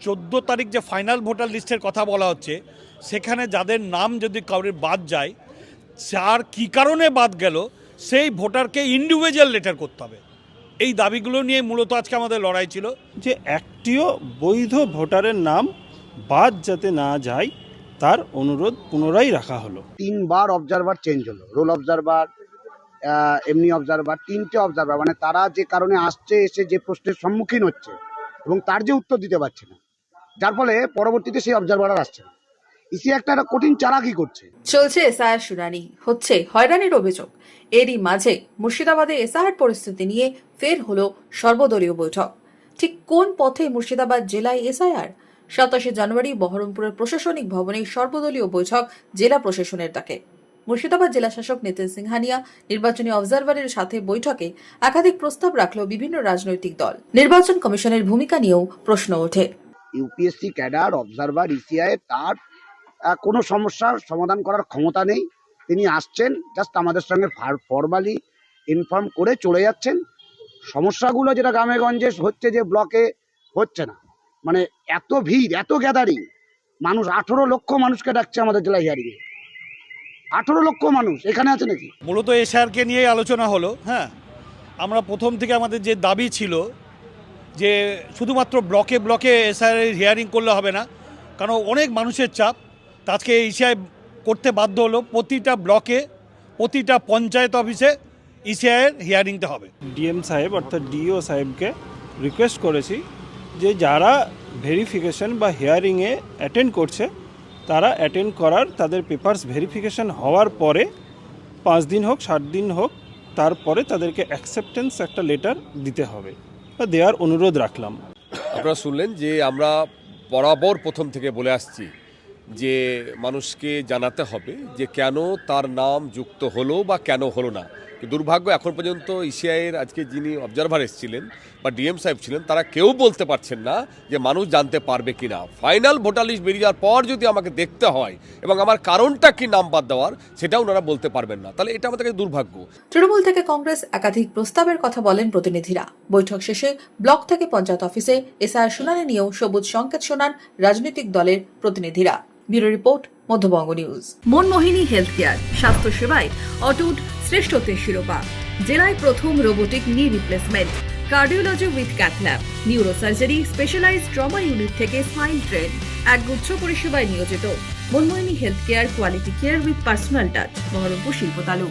14 তারিখ যে final voter লিস্টের কথা বলা হচ্ছে, সেখানে যাদের নাম যদি কারোর বাদ যায়, যার কী কারণে বাদ গেল, সেই ভোটারকে ইন্ডিভিজুয়াল লেটার করতে হবে। এই দাবিগুলো নিয়ে মূলত আজকে আমাদের লড়াই ছিল। যে একটিও বৈধ ভোটারের নাম বাদ যাতে না যায় তার অনুরোধ পুনরায় রাখা হলো। 3 বার অবজারভার চেঞ্জ হলো, রোল অবজারভার, এমনি অবজারভার, 3টে অবজারভার, মানে তারা যে কারণে আসছে, এসে যে প্রশ্নের সম্মুখীন হচ্ছে এবং তার যে উত্তর দিতে পারছে না, যার ফলে পরবর্তীতে সেই অবজারভার আর আসছে না। ইসি একটা কঠিন চালাকি করছে। চলছে এসআইআর শুনানি, হচ্ছে হয়রানির অভিযোগ। এরই মাঝে মুর্শিদাবাদে এসআইআর পরিস্থিতি নিয়ে ফের হলো সর্বদলীয় বৈঠক। ঠিক কোন পথে মুর্শিদাবাদ জেলায় এসআইআর? 27 জানুয়ারি বহরমপুরের প্রশাসনিক ভবনে সর্বদলীয় বৈঠক জেলা প্রশাসনের ডাকে। মুর্শিদাবাদ জেলা শাসক নিতিন সিংহানিয়া নির্বাচনী অবজারভারের সাথে বৈঠকে একাধিক প্রস্তাব রাখল বিভিন্ন রাজনৈতিক দল। নির্বাচন কমিশনের ভূমিকা নিয়েও প্রশ্ন ওঠে। ইউপিএসসি ক্যাডার, অবজারভার, ইসিআই তার কোনো সমস্যার সমাধান করার ক্ষমতা নেই। তিনি আসছেন, জাস্ট আমাদের সঙ্গে ফর্মালি ইনফর্ম করে চলে যাচ্ছেন। সমস্যাগুলো যেটা গ্রামে গঞ্জে হচ্ছে, যে ব্লকে হচ্ছে না, মানে এত ভিড়, এত গ্যাদারিং, মানুষ 18 লক্ষ মানুষকে ডাকছে আমাদের জেলায় হিয়ারিংয়ে। 18 লক্ষ মানুষ এখানে আছে নাকি? মূলত এসআইআরকে নিয়েই আলোচনা হলো। হ্যাঁ, আমরা প্রথম থেকে আমাদের যে দাবি ছিল যে শুধুমাত্র ব্লকে ব্লকে এসআইআর হিয়ারিং করলে হবে না, কারণ অনেক মানুষের চাপ। আজকে ইসিআই করতে বাধ্য হলো, প্রতিটা ব্লকে, প্রতিটা পঞ্চায়েত অফিসে ইসিআইয়ের হিয়ারিংটা হবে। ডিএম সাহেব অর্থাৎ ডিও সাহেবকে রিকোয়েস্ট করেছি যে যারা ভেরিফিকেশন বা হিয়ারিংয়ে অ্যাটেন্ড করছে তারা অ্যাটেন্ড করার, তাদের পেপারস ভেরিফিকেশন হওয়ার পরে 5 দিন হোক 7 দিন হোক, তারপরে তাদেরকে অ্যাকসেপ্টেন্স একটা লেটার দিতে হবে বা দেওয়ার অনুরোধ রাখলাম। আপনারা শুনলেন যে আমরা বরাবর প্রথম থেকে বলে আসছি যে মানুষকে জানাতে হবে যে কেন তার নাম যুক্ত হলো বা কেন হলো না। দুর্ভাগ্য এখন পর্যন্ত ইসিআইয়ের আজকে যিনি অবজারভার এসেছিলেন বা ডিএম সাহেব ছিলেন, তারা কেউ বলতে পারছেন না যে মানুষ জানতে পারবে কি না। ফাইনাল ভোটার লিস্ট বেরিয়ে যাওয়ার পর যদি আমাকে দেখতে হয় এবং আমার কারণটা কি নাম বাদ দেওয়ার, সেটাও ওনারা বলতে পারবেন না, তাহলে এটা আমাদের কাছে দুর্ভাগ্য। তৃণমূল থেকে কংগ্রেস একাধিক প্রস্তাবের কথা বলেন প্রতিনিধিরা। বৈঠক শেষে ব্লক থেকে পঞ্চায়েত অফিসে এসআইআর শুনানি নিয়েও সবুজ সংকেত শোনান রাজনৈতিক দলের প্রতিনিধিরা। Bureau report, Madhyabanga news. Manmohini health care, স্বাস্থ্য সেবায় অটুট শ্রেষ্ঠত্বের শিরোপা। জেলায় প্রথম robotic knee replacement, cardiology with cath lab, neurosurgery, specialised trauma unit থেকে স্পাইন ট্রেন, একগুচ্ছ পরিষেবায় নিয়োজিত। Manmohini health care, quality care with personal touch, Baharampur শিল্পতালু।